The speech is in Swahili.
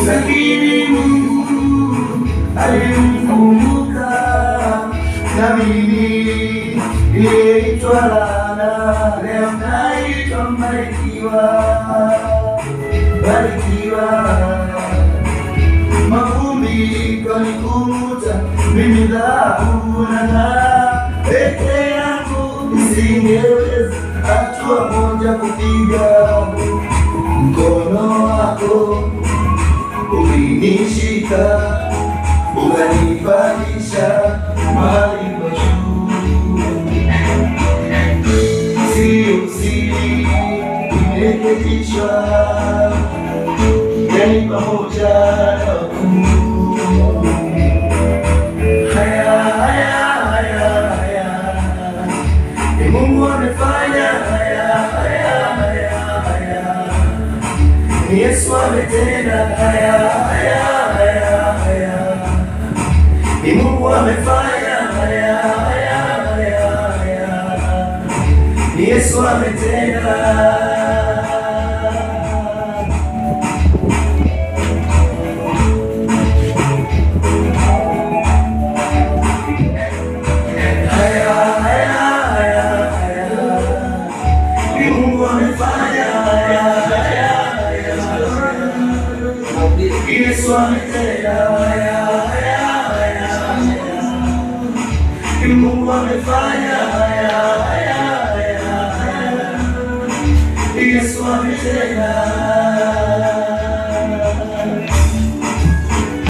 Lakini Mungu alimkumbuka, na mimi niliyeitwa laana leo naitwa mbarikiwa. Mavumbi kanikuta, mimi dhahabu nang'aa, peke yangu nisingeweza hatua moja kupiga. Mkono wako ulinishika, ukanipandisha mahali pa juu. Sio siri nimeketishwa, yani pamoja na Mungu. Haya ni Mungu amefanya, ni Yesu ametenda, ni Mungu amefanya, ni Yesu ametenda. Yesu ametenda, Mungu amefanya, Yesu ametenda.